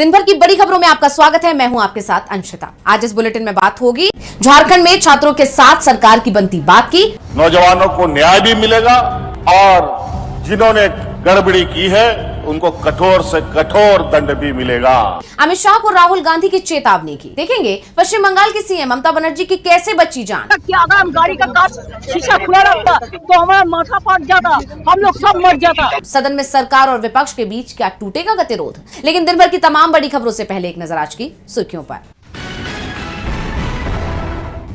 दिन भर की बड़ी खबरों में आपका स्वागत है। मैं हूं आपके साथ अंशिता। आज इस बुलेटिन में बात होगी झारखंड में छात्रों के साथ सरकार की बनती बात की, नौजवानों को न्याय भी मिलेगा और जिन्होंने गड़बड़ी की है उनको कठोर से कठोर दंड भी मिलेगा। अमित शाह को राहुल गांधी की चेतावनी की। देखेंगे पश्चिम बंगाल की सीएम ममता बनर्जी की कैसे बची जान। कि अगर हम गाड़ी का कांच शीशा खुला रखता तो हमारा माथा फट जाता, हम लोग सब मर जाता। सदन में सरकार और विपक्ष के बीच क्या टूटेगा गतिरोध। लेकिन दिन भर की तमाम बड़ी खबरों से पहले एक नजर आज की सुर्खियों पर।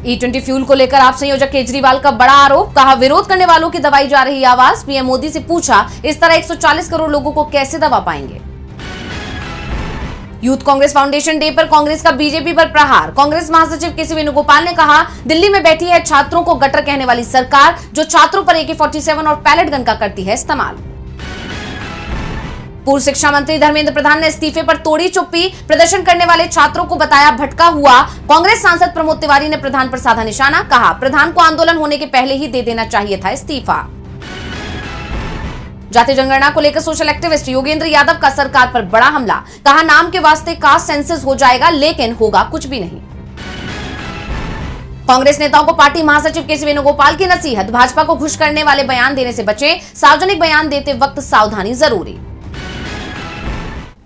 E20 फ्यूल को लेकर आप संयोजक केजरीवाल का बड़ा आरोप, कहा विरोध करने वालों की दबाई जा रही आवाज। पीएम मोदी से पूछा इस तरह 140 करोड़ लोगों को कैसे दबा पाएंगे। यूथ कांग्रेस फाउंडेशन डे पर कांग्रेस का बीजेपी पर प्रहार। कांग्रेस महासचिव केसी वेणुगोपाल ने कहा दिल्ली में बैठी है छात्रों को गटर कहने वाली सरकार, जो छात्रों पर AK-47 और पैलेट गन का करती है इस्तेमाल। पूर्व शिक्षा मंत्री धर्मेंद्र प्रधान ने इस्तीफे पर तोड़ी चुप्पी। प्रदर्शन करने वाले छात्रों को बताया भटका हुआ। कांग्रेस सांसद प्रमोद तिवारी ने प्रधान पर साधा निशाना, कहा प्रधान को आंदोलन होने के पहले ही दे देना चाहिए था इस्तीफा। जाति जनगणना को लेकर सोशल एक्टिविस्ट योगेंद्र यादव का सरकार पर बड़ा हमला, कहा नाम के वास्ते कास्ट सेंसस हो जाएगा लेकिन होगा कुछ भी नहीं। कांग्रेस नेताओं को पार्टी महासचिव केसी वेणुगोपाल की नसीहत, भाजपा को खुश करने वाले बयान देने से बचें, सार्वजनिक बयान देते वक्त सावधानी जरूरी।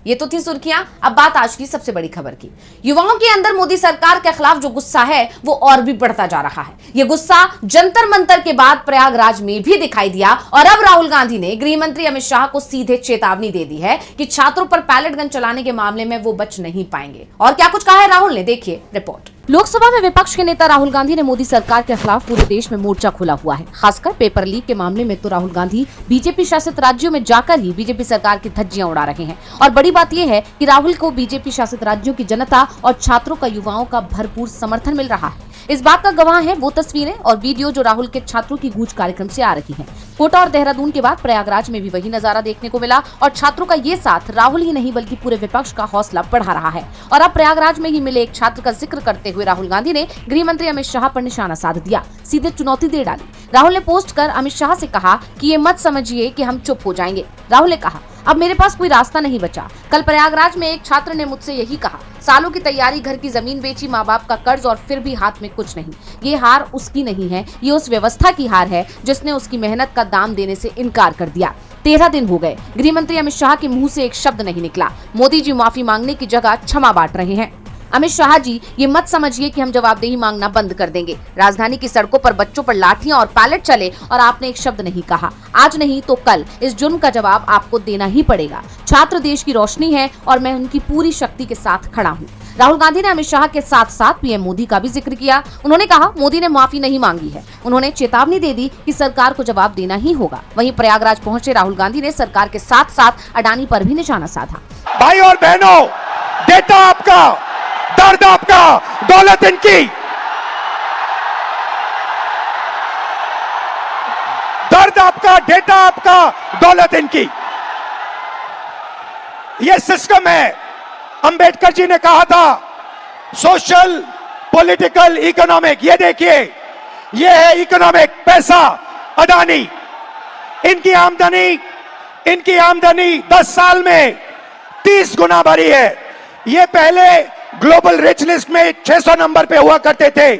ये तो थी सुर्खियां। अब बात आज की सबसे बड़ी खबर की। युवाओं के अंदर मोदी सरकार के खिलाफ जो गुस्सा है वो और भी बढ़ता जा रहा है। ये गुस्सा जंतर मंतर के बाद प्रयागराज में भी दिखाई दिया और अब राहुल गांधी ने गृह मंत्री अमित शाह को सीधे चेतावनी दे दी है कि छात्रों पर पैलेट गन चलाने के मामले में वो बच नहीं पाएंगे। और क्या कुछ कहा है राहुल ने, देखिए रिपोर्ट। लोकसभा में विपक्ष के नेता राहुल गांधी ने मोदी सरकार के खिलाफ पूरे देश में मोर्चा खोला हुआ है। खासकर पेपर लीक के मामले में तो राहुल गांधी बीजेपी शासित राज्यों में जाकर ही बीजेपी सरकार की धज्जियां उड़ा रहे हैं। और बड़ी बात यह है कि राहुल को बीजेपी शासित राज्यों की जनता और छात्रों का, युवाओं का भरपूर समर्थन मिल रहा है। इस बात का गवाह है वो तस्वीरें और वीडियो जो राहुल के छात्रों की गूंज कार्यक्रम से आ रही हैं। कोटा और देहरादून के बाद प्रयागराज में भी वही नजारा देखने को मिला और छात्रों का ये साथ राहुल ही नहीं बल्कि पूरे विपक्ष का हौसला बढ़ा रहा है। और अब प्रयागराज में ही मिले एक छात्र का जिक्र करते हुए राहुल गांधी ने गृह मंत्री अमित शाह पर निशाना साध दिया, सीधे चुनौती दे डाली। राहुल ने पोस्ट कर अमित शाह से कहा कि ये मत समझिए कि हम चुप हो जाएंगे। राहुल ने कहा अब मेरे पास कोई रास्ता नहीं बचा। कल प्रयागराज में एक छात्र ने मुझसे यही कहा, सालों की तैयारी, घर की जमीन बेची, माँ बाप का कर्ज और फिर भी हाथ में कुछ नहीं। ये हार उसकी नहीं है, ये उस व्यवस्था की हार है जिसने उसकी मेहनत का दाम देने से इनकार कर दिया। 13 दिन हो गए, गृह मंत्री अमित शाह के मुंह से एक शब्द नहीं निकला। मोदी जी माफी मांगने की जगह क्षमा बांट रहे हैं। अमित शाह जी ये मत समझिए कि हम जवाबदेही मांगना बंद कर देंगे। राजधानी की सड़कों पर बच्चों पर लाठियां और पैलेट चले और आपने एक शब्द नहीं कहा। आज नहीं तो कल इस जुर्म का जवाब आपको देना ही पड़ेगा। छात्र देश की रोशनी है और मैं उनकी पूरी शक्ति के साथ खड़ा हूँ। राहुल गांधी ने अमित शाह के साथ साथ पीएम मोदी का भी जिक्र किया। उन्होंने कहा मोदी ने माफी नहीं मांगी है। उन्होंने चेतावनी दे दी कि सरकार को जवाब देना ही होगा। वहीं प्रयागराज पहुंचे राहुल गांधी ने सरकार के साथ साथ अडानी पर भी निशाना साधा। भाई और बहनों, डेटा आपका, दर्द आपका, दौलत इनकी। दर्द आपका, डेटा आपका, दौलत इनकी। यह सिस्टम है। अंबेडकर जी ने कहा था सोशल, पॉलिटिकल, इकोनॉमिक। ये देखिए, ये है इकोनॉमिक, पैसा, अडानी। इनकी आमदनी 10 साल में 30 गुना बढ़ी है। ये पहले ग्लोबल रिच लिस्ट में 600 नंबर पे हुआ करते थे,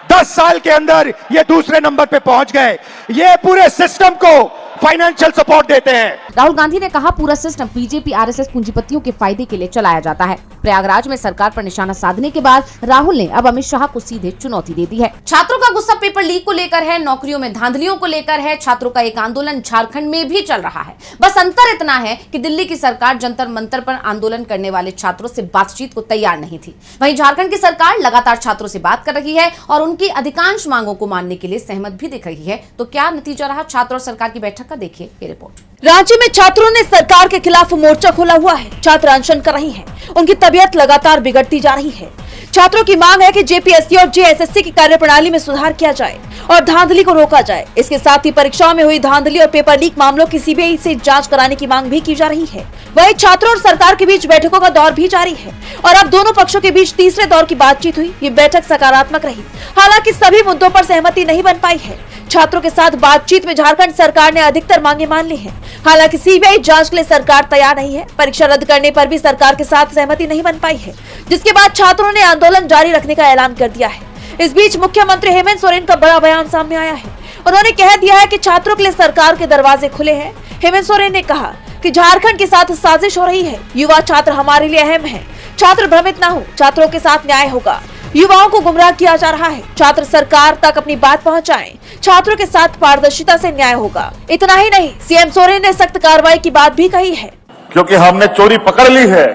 10 साल के अंदर ये दूसरे नंबर पे पहुंच गए। ये पूरे सिस्टम को फाइनेंशियल सपोर्ट देते हैं। राहुल गांधी ने कहा पूरा सिस्टम बीजेपी आरएसएस पूंजीपतियों के फायदे के लिए चलाया जाता है। प्रयागराज में सरकार पर निशाना साधने के बाद राहुल ने अब अमित शाह को सीधे चुनौती दे दी है। छात्रों का गुस्सा पेपर लीक को लेकर है, नौकरियों में धांधलियों को लेकर है। छात्रों का एक आंदोलन झारखंड में भी चल रहा है। बस अंतर इतना है कि दिल्ली की सरकार जंतर मंतर पर आंदोलन करने वाले छात्रों से बातचीत को तैयार नहीं थी। वहीं झारखंड की सरकार लगातार छात्रों से बात कर रही है और उनकी अधिकांश मांगों को मानने के लिए सहमत भी दिख रही है। तो क्या नतीजा रहा छात्र और सरकार की बैठक का, देखिए ये रिपोर्ट। राज्य में छात्रों ने सरकार के खिलाफ मोर्चा खोला हुआ है। छात्र अनशन कर रहे हैं, उनकी तबीयत लगातार बिगड़ती जा रही है। छात्रों की मांग है कि जेपीएससी और जेएसएससी की कार्यप्रणाली में सुधार किया जाए और धांधली को रोका जाए। इसके साथ ही परीक्षाओं में हुई धांधली और पेपर लीक मामलों की सीबीआई से जांच कराने की मांग भी की जा रही है। वहीं छात्रों और सरकार के बीच बैठकों का दौर भी जारी है और अब दोनों पक्षों के बीच तीसरे दौर की बातचीत हुई। ये बैठक सकारात्मक रही, हालांकि सभी मुद्दों पर सहमति नहीं बन पाई है। छात्रों के साथ बातचीत में झारखंड सरकार ने अधिकतर मांगे मान ली हैं। हालांकि सीबीआई जांच के लिए सरकार तैयार नहीं है। परीक्षा रद्द करने पर भी सरकार के साथ सहमति नहीं बन पाई है, जिसके बाद छात्रों ने आंदोलन जारी रखने का ऐलान कर दिया है। इस बीच मुख्यमंत्री हेमंत सोरेन का बड़ा बयान सामने आया है। उन्होंने कह दिया है कि छात्रों के लिए सरकार के दरवाजे खुले हैं। हेमंत सोरेन ने कहा कि झारखंड के साथ साजिश हो रही है। युवा छात्र हमारे लिए अहम है। छात्र भ्रमित न हो, छात्रों के साथ न्याय होगा। युवाओं को गुमराह किया जा रहा है। छात्र सरकार तक अपनी बात पहुंचाएं। छात्रों के साथ पारदर्शिता से न्याय होगा। इतना ही नहीं, सीएम सोरेन ने सख्त कार्रवाई की बात भी कही है। क्योंकि हमने चोरी पकड़ ली है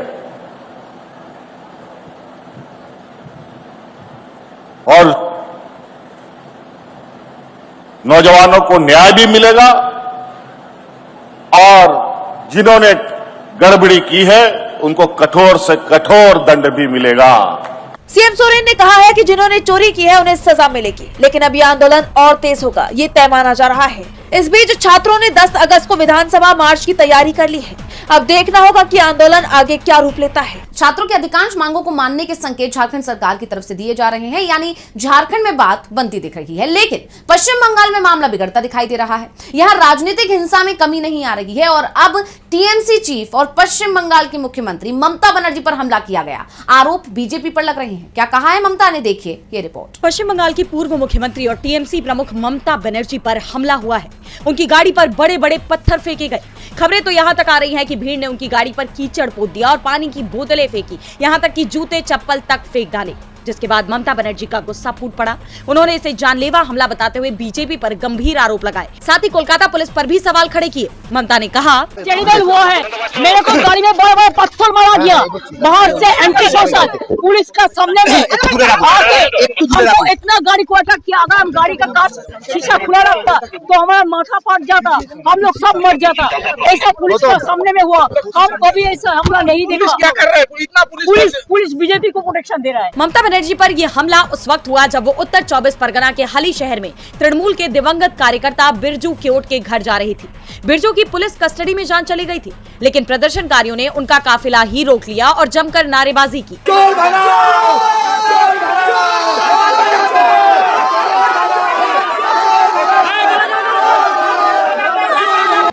और नौजवानों को न्याय भी मिलेगा और जिन्होंने गड़बड़ी की है उनको कठोर से कठोर दंड भी मिलेगा। सीएम सोरेन ने कहा है कि जिन्होंने चोरी की है उन्हें सजा मिलेगी, लेकिन अब यह आंदोलन और तेज होगा, ये तय माना जा रहा है। इस बीच छात्रों ने 10 अगस्त को विधानसभा मार्च की तैयारी कर ली है। अब देखना होगा कि आंदोलन आगे क्या रूप लेता है। छात्रों की अधिकांश मांगों को मानने के संकेत झारखंड सरकार की तरफ से दिए जा रहे हैं, यानी झारखंड में बात बनती दिख रही है। लेकिन पश्चिम बंगाल में मामला बिगड़ता दिखाई दे रहा है। यहाँ राजनीतिक हिंसा में कमी नहीं आ रही है और अब टीएमसी चीफ और पश्चिम बंगाल की मुख्यमंत्री ममता बनर्जी पर हमला किया गया। आरोप बीजेपी पर लग रहे हैं। क्या कहा है ममता ने, देखिए ये रिपोर्ट। पश्चिम बंगाल की पूर्व मुख्यमंत्री और टीएमसी प्रमुख ममता बनर्जी पर हमला हुआ है। उनकी गाड़ी पर बड़े बड़े पत्थर फेंके गए। खबरें तो यहाँ तक आ रही हैं कि भीड़ ने उनकी गाड़ी पर कीचड़ पोत दिया और पानी की बोतलें फेंकी, यहाँ तक कि जूते चप्पल तक फेंक डाले, जिसके बाद ममता बनर्जी का गुस्सा फूट पड़ा। उन्होंने इसे जानलेवा हमला बताते हुए बीजेपी पर गंभीर आरोप लगाए। साथ ही कोलकाता पुलिस पर भी सवाल खड़े किए। ममता ने कहा, टेरिबल हुआ है, मेरे को गाड़ी में बड़ा बड़ा पत्थर मारा गया, बाहर से एंटी सोशल पुलिस का सामने में आके हमको इतना गाड़ी को अटैक किया। अगर हम गाड़ी का कांच शीशा खुला रखता तो हमारा माथा फट जाता, हम लोग सब मर जाता। ऐसा पुलिस का सामने में हुआ, हम कभी ऐसा हमला नहीं देखा। क्या कर रहे हैं? इतना पुलिस बीजेपी को प्रोटेक्शन दे रहा है। ममता बनर्जी पर यह हमला उस वक्त हुआ जब वो उत्तर 24 परगना के हली शहर में तृणमूल के दिवंगत कार्यकर्ता बिरजू क्योट के घर जा रही थी। बिरजू की पुलिस कस्टडी में जान चली गई थी, लेकिन प्रदर्शनकारियों ने उनका काफिला ही रोक लिया और जमकर नारेबाजी की।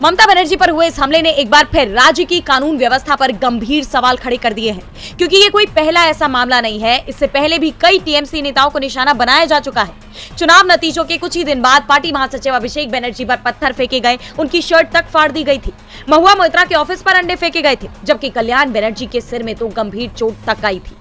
ममता बनर्जी पर हुए इस हमले ने एक बार फिर राज्य की कानून व्यवस्था पर गंभीर सवाल खड़े कर दिए हैं, क्योंकि ये कोई पहला ऐसा मामला नहीं है। इससे पहले भी कई टीएमसी नेताओं को निशाना बनाया जा चुका है। चुनाव नतीजों के कुछ ही दिन बाद पार्टी महासचिव अभिषेक बनर्जी पर पत्थर फेंके गए, उनकी शर्ट तक फाड़ दी गई थी। महुआ मोइत्रा के ऑफिस पर अंडे फेंके गए थे, जबकि कल्याण बनर्जी के सिर में तो गंभीर चोट तक आई थी।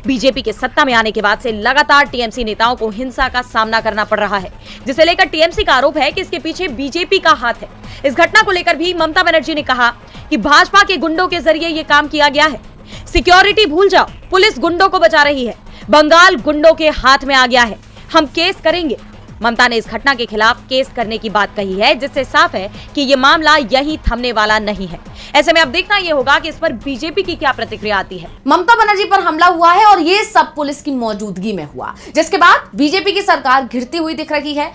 बीजेपी के सत्ता में आने के बाद से लगातार टीएमसी नेताओं को हिंसा का सामना करना पड़ रहा है, जिसे लेकर टीएमसी का आरोप है कि इसके पीछे बीजेपी का हाथ है। इस घटना को लेकर भी ममता बनर्जी ने कहा कि भाजपा के गुंडों के जरिए ये काम किया गया है। सिक्योरिटी भूल जाओ, पुलिस गुंडों को बचा रही है। बंगाल गुंडों के हाथ में आ गया है, हम केस करेंगे। ममता ने इस घटना के खिलाफ केस करने की बात कही है, जिससे साफ है कि ये मामला यही थमने वाला नहीं है। ऐसे में अब देखना ये होगा कि इस पर बीजेपी की क्या प्रतिक्रिया आती है। ममता बनर्जी पर हमला हुआ है और ये सब पुलिस की मौजूदगी में हुआ, जिसके बाद बीजेपी की सरकार घिरती हुई दिख रही है।